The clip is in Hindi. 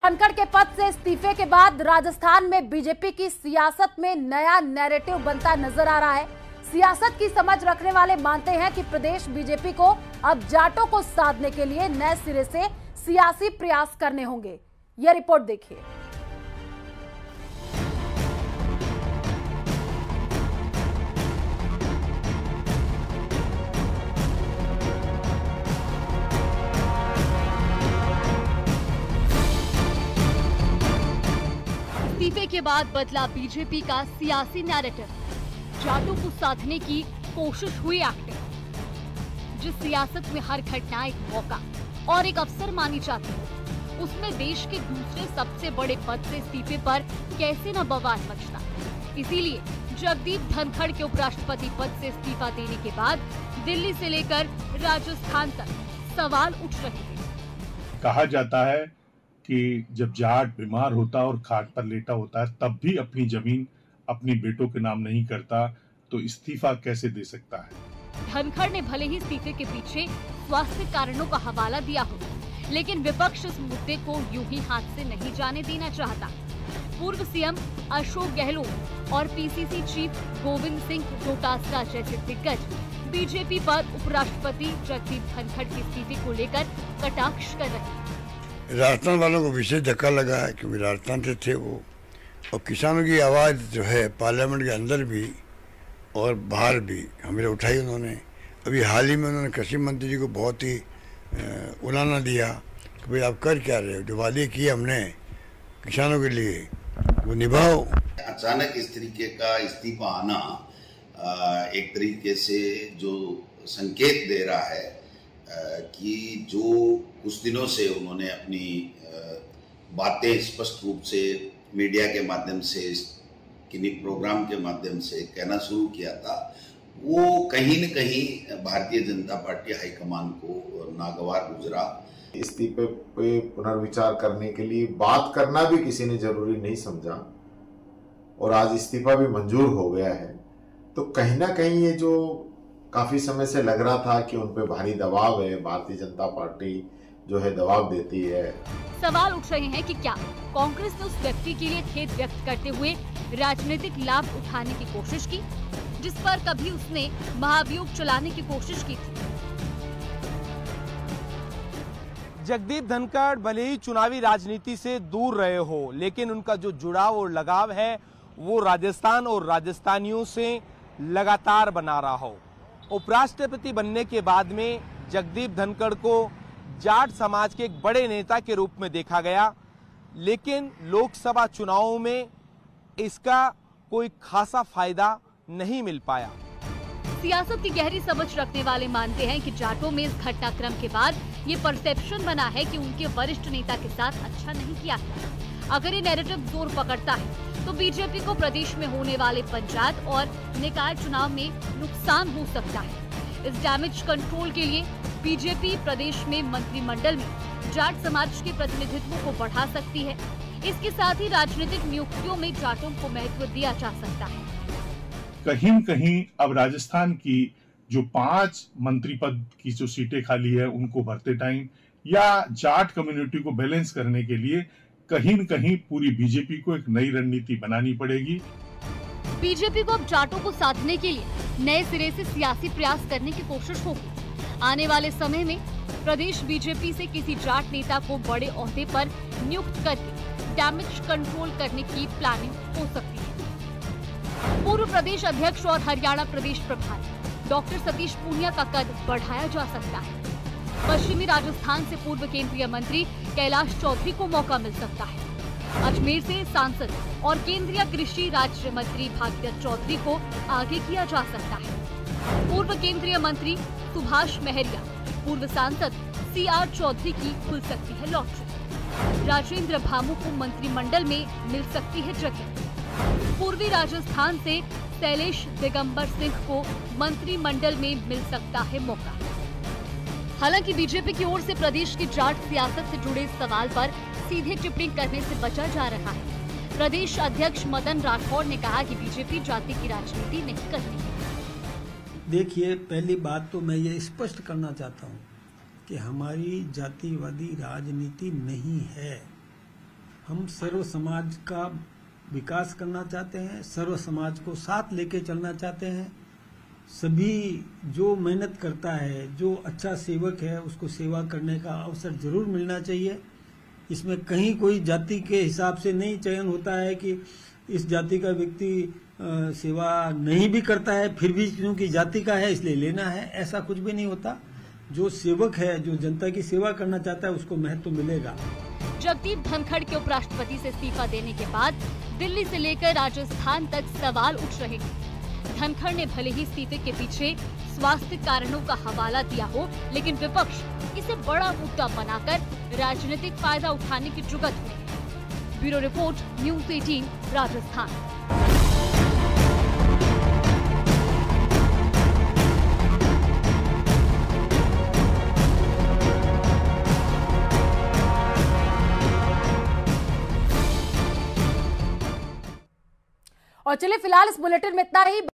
धनखड़ के पद से इस्तीफे के बाद राजस्थान में बीजेपी की सियासत में नया नैरेटिव बनता नजर आ रहा है। सियासत की समझ रखने वाले मानते हैं कि प्रदेश बीजेपी को अब जाटों को साधने के लिए नए सिरे से सियासी प्रयास करने होंगे। यह रिपोर्ट देखिए। इस्तीफे के बाद बदला बीजेपी का सियासी नैरेटिव। जाटों को साधने की कोशिश हुई एक्टिव। जिस सियासत में हर घटना एक मौका और एक अवसर मानी जाती है, उसमें देश के दूसरे सबसे बड़े पद से इस्तीफे पर कैसे न बवाल मचता। इसीलिए जगदीप धनखड़ के उपराष्ट्रपति पद से इस्तीफा देने के बाद दिल्ली से लेकर राजस्थान तक सवाल उठ रहे हैं। कहा जाता है कि जब जाट बीमार होता और खाट पर लेटा होता है तब भी अपनी जमीन अपनी बेटों के नाम नहीं करता, तो इस्तीफा कैसे दे सकता है। धनखड़ ने भले ही इस्तीफे के पीछे स्वास्थ्य कारणों का हवाला दिया हो, लेकिन विपक्ष इस मुद्दे को यूं ही हाथ से नहीं जाने देना चाहता। पूर्व सीएम अशोक गहलोत और पीसीसी चीफ गोविंद सिंह डोटासरा जैसे दिग्गज बीजेपी पर उपराष्ट्रपति जगदीप धनखड़ के इस्तीफे को लेकर कटाक्ष कर रहे हैं। राजस्थान वालों को विशेष धक्का लगा है क्योंकि राजस्थान से थे वो, और किसानों की आवाज़ जो है पार्लियामेंट के अंदर भी और बाहर भी हमें उठाई उन्होंने। अभी हाल ही में उन्होंने कृषि मंत्री जी को बहुत ही उलाना दिया कि भाई आप कर क्या रहे हो, जो वादे किए हमने किसानों के लिए वो निभाओ। अचानक इस तरीके का इस्तीफा आना एक तरीके से जो संकेत दे रहा है कि जो कुछ दिनों से उन्होंने अपनी बातें स्पष्ट रूप से मीडिया के माध्यम से, किन्हीं प्रोग्राम के माध्यम से कहना शुरू किया था, वो कहीं न कहीं भारतीय जनता पार्टी हाईकमान को नागवार गुजरा। इस्तीफे पे पुनर्विचार करने के लिए बात करना भी किसी ने जरूरी नहीं समझा और आज इस्तीफा भी मंजूर हो गया है, तो कहीं ना कहीं ये जो काफी समय से लग रहा था कि उन पे भारी दबाव है, भारतीय जनता पार्टी जो है दबाव देती है। सवाल उठ रहे हैं कि क्या कांग्रेस ने उस व्यक्ति के लिए खेद व्यक्त करते हुए राजनीतिक लाभ उठाने की कोशिश की, जिस पर कभी उसने महाभियोग चलाने की कोशिश की थी। जगदीप धनखड़ भले ही चुनावी राजनीति से दूर रहे हो, लेकिन उनका जो जुड़ाव और लगाव है वो राजस्थान और राजस्थानियों से लगातार बना रहा हो। उपराष्ट्रपति बनने के बाद में जगदीप धनखड़ को जाट समाज के एक बड़े नेता के रूप में देखा गया, लेकिन लोकसभा चुनावों में इसका कोई खासा फायदा नहीं मिल पाया। सियासत की गहरी समझ रखने वाले मानते हैं कि जाटों में इस घटनाक्रम के बाद ये परसेप्शन बना है कि उनके वरिष्ठ नेता के साथ अच्छा नहीं किया गया। अगर ये नैरेटिव जोर पकड़ता है तो बीजेपी को प्रदेश में होने वाले पंचायत और निकाय चुनाव में नुकसान हो सकता है। इस डैमेज कंट्रोल के लिए बीजेपी प्रदेश में मंत्रिमंडल में जाट समाज के प्रतिनिधित्व को बढ़ा सकती है। इसके साथ ही राजनीतिक नियुक्तियों में जाटों को महत्व दिया जा सकता है। कहीं न कहीं अब राजस्थान की जो 5 मंत्री पद की जो सीटें खाली है उनको भरते टाइम या जाट कम्युनिटी को बैलेंस करने के लिए कहीं न कहीं पूरी बीजेपी को एक नई रणनीति बनानी पड़ेगी। बीजेपी को अब जाटों को साधने के लिए नए सिरे से सियासी प्रयास करने की कोशिश होगी। आने वाले समय में प्रदेश बीजेपी से किसी जाट नेता को बड़े ओहदे पर नियुक्त करके डैमेज कंट्रोल करने की प्लानिंग हो सकती है। पूर्व प्रदेश अध्यक्ष और हरियाणा प्रदेश प्रभारी डॉक्टर सतीश पूनिया का कद बढ़ाया जा सकता है। पश्चिमी राजस्थान से पूर्व केंद्रीय मंत्री कैलाश चौधरी को मौका मिल सकता है। अजमेर से सांसद और केंद्रीय कृषि राज्य मंत्री भागीरथ चौधरी को आगे किया जा सकता है। पूर्व केंद्रीय मंत्री सुभाष महरिया, पूर्व सांसद सीआर चौधरी की खुल सकती है लॉटरी। राजेंद्र भामू को मंत्रिमंडल में मिल सकती है जगह। पूर्वी राजस्थान से शैलेश दिगंबर सिंह को मंत्रिमंडल में मिल सकता है मौका। हालांकि बीजेपी की ओर से प्रदेश की जाट सियासत से जुड़े सवाल पर सीधे टिप्पणी करने से बचा जा रहा है। प्रदेश अध्यक्ष मदन राठौड़ ने कहा कि बीजेपी जाति की राजनीति नहीं करती है। देखिए, पहली बात तो मैं ये स्पष्ट करना चाहता हूँ कि हमारी जातिवादी राजनीति नहीं है। हम सर्व समाज का विकास करना चाहते हैं, सर्व समाज को साथ लेके चलना चाहते हैं। सभी जो मेहनत करता है, जो अच्छा सेवक है, उसको सेवा करने का अवसर जरूर मिलना चाहिए। इसमें कहीं कोई जाति के हिसाब से नहीं चयन होता है कि इस जाति का व्यक्ति सेवा नहीं भी करता है, फिर भी क्योंकि जाति का है इसलिए लेना है, ऐसा कुछ भी नहीं होता। जो सेवक है, जो जनता की सेवा करना चाहता है, उसको महत्व मिलेगा। जगदीप धनखड़ के उपराष्ट्रपति से इस्तीफा देने के बाद दिल्ली से लेकर राजस्थान तक सवाल उठ रहे हैं। धनखड़ ने भले ही इस्तीफे के पीछे स्वास्थ्य कारणों का हवाला दिया हो, लेकिन विपक्ष इसे बड़ा मुद्दा बनाकर राजनीतिक फायदा उठाने की जुगत में है। Bureau report, news 18 Rajasthan. और चलिए फिलहाल इस बुलेटिन में इतना ही।